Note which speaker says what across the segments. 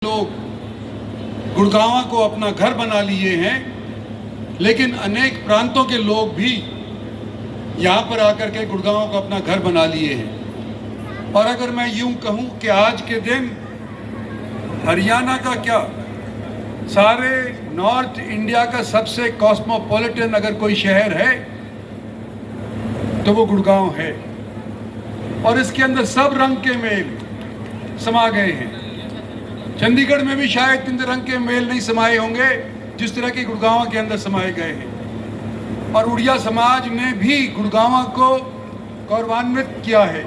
Speaker 1: लोग गुड़गांव को अपना घर बना लिए हैं, लेकिन अनेक प्रांतों के लोग भी यहाँ पर आकर के गुड़गांव को अपना घर बना लिए हैं। और अगर मैं यूं कहूं कि आज के दिन हरियाणा का क्या, सारे नॉर्थ इंडिया का सबसे कॉस्मोपॉलिटन अगर कोई शहर है तो वो गुड़गांव है। और इसके अंदर सब रंग के मेल समा गए हैं। चंडीगढ़ में भी शायद इतने रंग के मेल नहीं समाये होंगे जिस तरह के गुड़गांव के अंदर समाये गए हैं। और उड़िया समाज ने भी गुड़गांव को गौरवान्वित किया है।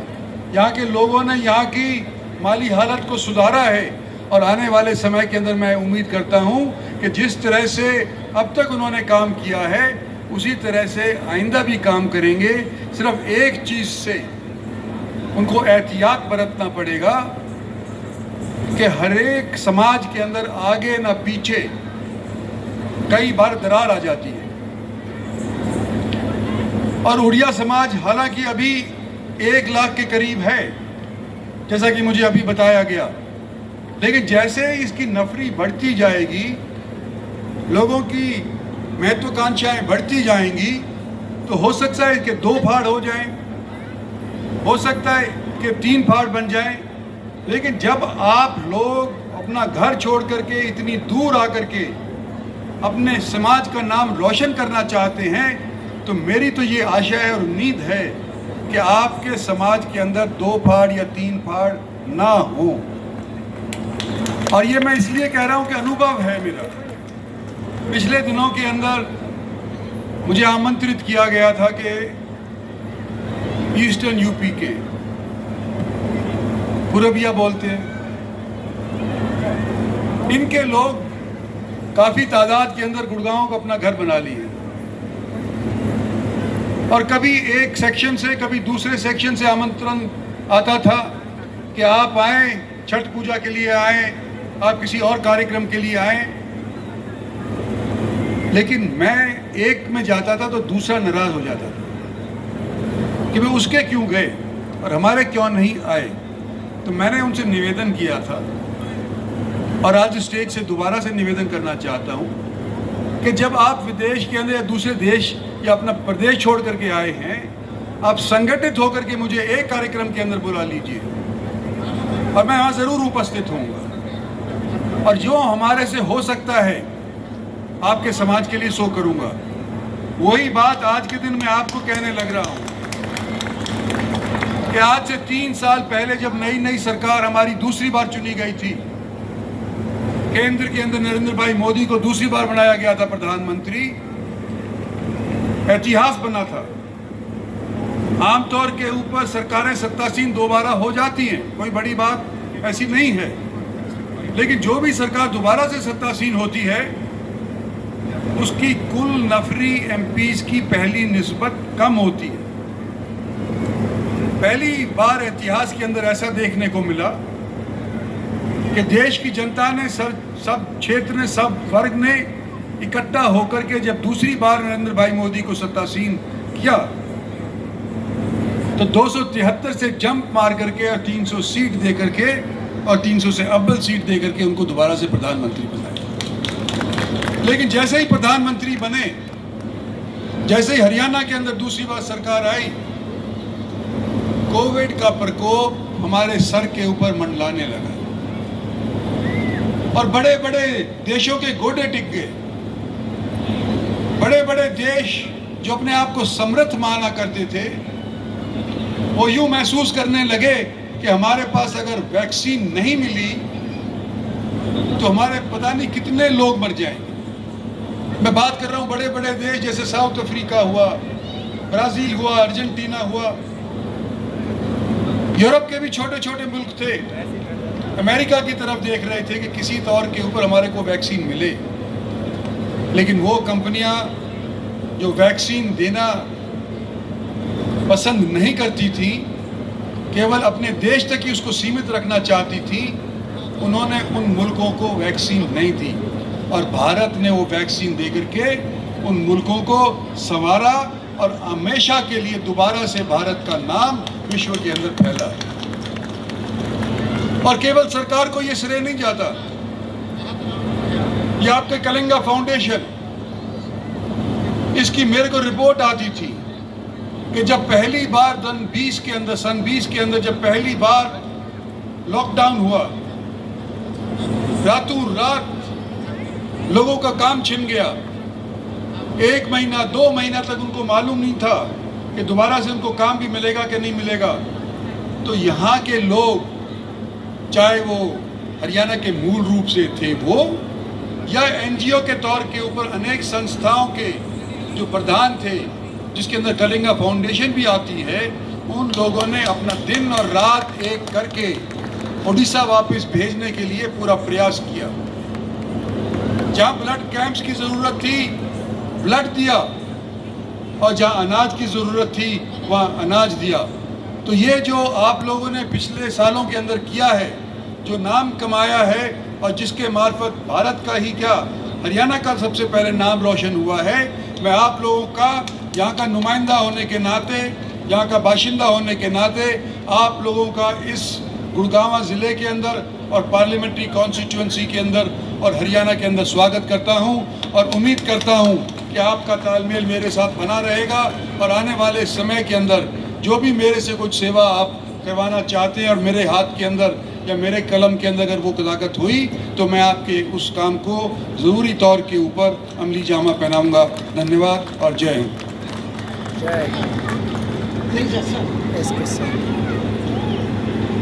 Speaker 1: यहाँ के लोगों ने यहाँ की माली हालत को सुधारा है और आने वाले समय के अंदर मैं उम्मीद करता हूँ कि जिस तरह से अब तक उन्होंने काम किया है उसी तरह से आइंदा भी काम करेंगे। सिर्फ एक चीज़ से उनको एहतियात बरतना पड़ेगा कि हर एक समाज के अंदर आगे ना पीछे कई बार दरार आ जाती है। और उड़िया समाज हालांकि अभी 1 लाख के करीब है, जैसा कि मुझे अभी बताया गया, लेकिन जैसे इसकी नफरी बढ़ती जाएगी, लोगों की महत्वाकांक्षाएं बढ़ती जाएंगी, तो हो सकता है कि 2 फाड़ हो जाएं, हो सकता है कि 3 फाड़ बन जाएं। लेकिन जब आप लोग अपना घर छोड़ करके इतनी दूर आकर के अपने समाज का नाम रोशन करना चाहते हैं, तो मेरी तो ये आशा है और उम्मीद है कि आपके समाज के अंदर 2 फाड़ या 3 फाड़ ना हो। और ये मैं इसलिए कह रहा हूँ कि अनुभव है मेरा। पिछले दिनों के अंदर मुझे आमंत्रित किया गया था कि ईस्टर्न यूपी के पुरबिया बोलते हैं, इनके लोग काफ़ी तादाद के अंदर गुड़गांव को अपना घर बना लिए और कभी एक सेक्शन से कभी दूसरे सेक्शन से आमंत्रण आता था कि आप आएँ, छठ पूजा के लिए आएँ, आप किसी और कार्यक्रम के लिए आएँ। लेकिन मैं एक में जाता था तो दूसरा नाराज़ हो जाता था कि वे उसके क्यों गए और हमारे क्यों नहीं आए। तो मैंने उनसे निवेदन किया था और आज स्टेज से दोबारा से निवेदन करना चाहता हूं कि जब आप विदेश के अंदर या दूसरे देश या अपना प्रदेश छोड़ करके आए हैं, आप संगठित होकर के मुझे एक कार्यक्रम के अंदर बुला लीजिए और मैं वहाँ ज़रूर उपस्थित होऊंगा और जो हमारे से हो सकता है आपके समाज के लिए सो करूँगा। वही बात आज के दिन मैं आपको कहने लग रहा हूँ कि आज से 3 साल पहले जब नई नई सरकार हमारी दूसरी बार चुनी गई थी, केंद्र के अंदर नरेंद्र भाई मोदी को दूसरी बार बनाया गया था प्रधानमंत्री, इतिहास बना था। आमतौर के ऊपर सरकारें सत्तासीन दोबारा हो जाती हैं, कोई बड़ी बात ऐसी नहीं है, लेकिन जो भी सरकार दोबारा से सत्तासीन होती है उसकी कुल नफरी एमपीज की पहली निस्बत कम होती है। पहली बार इतिहास के अंदर ऐसा देखने को मिला कि देश की जनता ने सब क्षेत्र ने, सब वर्ग ने इकट्ठा होकर के जब दूसरी बार नरेंद्र भाई मोदी को सत्तासीन किया तो 273 से जंप मार करके और 300 सीट दे करके और 300 से अव्वल सीट दे करके उनको दोबारा से प्रधानमंत्री बनाया। लेकिन जैसे ही प्रधानमंत्री बने, जैसे ही हरियाणा के अंदर दूसरी बार सरकार आई, कोविड का प्रकोप हमारे सर के ऊपर मंडलाने लगा और बड़े बड़े देशों के गोडे टिक गए। बड़े बड़े देश जो अपने आप को समृद्ध माना करते थे, वो यूं महसूस करने लगे कि हमारे पास अगर वैक्सीन नहीं मिली तो हमारे पता नहीं कितने लोग मर जाएंगे। मैं बात कर रहा हूँ बड़े बड़े देश जैसे साउथ अफ्रीका हुआ, ब्राज़ील हुआ, अर्जेंटीना हुआ, यूरोप के भी छोटे छोटे मुल्क थे, अमेरिका की तरफ देख रहे थे कि किसी तौर के ऊपर हमारे को वैक्सीन मिले। लेकिन वो कंपनियां जो वैक्सीन देना पसंद नहीं करती थी, केवल अपने देश तक ही उसको सीमित रखना चाहती थी, उन्होंने उन मुल्कों को वैक्सीन नहीं दी और भारत ने वो वैक्सीन दे करके उन मुल्कों को संवारा और हमेशा के लिए दोबारा से भारत का नाम विश्व के अंदर फैला। और केवल सरकार को ये श्रेय नहीं जाता, ये आपके कलिंगा फाउंडेशन, इसकी मेरे को रिपोर्ट आती थी कि जब पहली बार सन 20 के अंदर जब पहली बार लॉकडाउन हुआ, रातों रात लोगों का काम छिन गया। 1 महीना 2 महीना तक उनको मालूम नहीं था कि दोबारा से उनको काम भी मिलेगा कि नहीं मिलेगा। तो यहाँ के लोग, चाहे वो हरियाणा के मूल रूप से थे वो, या एनजीओ के तौर के ऊपर अनेक संस्थाओं के जो प्रधान थे, जिसके अंदर कलिंगा फाउंडेशन भी आती है, उन लोगों ने अपना दिन और रात एक करके उड़ीसा वापस भेजने के लिए पूरा प्रयास किया। जहाँ ब्लड कैंप्स की ज़रूरत थी ब्लड दिया, और जहाँ अनाज की ज़रूरत थी वहाँ अनाज दिया। तो ये जो आप लोगों ने पिछले सालों के अंदर किया है, जो नाम कमाया है, और जिसके मार्फत भारत का ही क्या हरियाणा का सबसे पहले नाम रोशन हुआ है, मैं आप लोगों का यहाँ का नुमाइंदा होने के नाते, यहाँ का बाशिंदा होने के नाते, आप लोगों का इस गुड़गांव ज़िले के अंदर और पार्लियामेंट्री कॉन्स्टिट्यूंसी के अंदर और हरियाणा के अंदर स्वागत करता हूं, और उम्मीद करता हूं कि आपका तालमेल मेरे साथ बना रहेगा, और आने वाले समय के अंदर जो भी मेरे से कुछ सेवा आप करवाना चाहते हैं और मेरे हाथ के अंदर या मेरे कलम के अंदर अगर वो ताकत हुई, तो मैं आपके उस काम को ज़रूरी तौर के ऊपर अमली जामा पहनाऊँगा। धन्यवाद और जय हिंद।
Speaker 2: जय हिंद।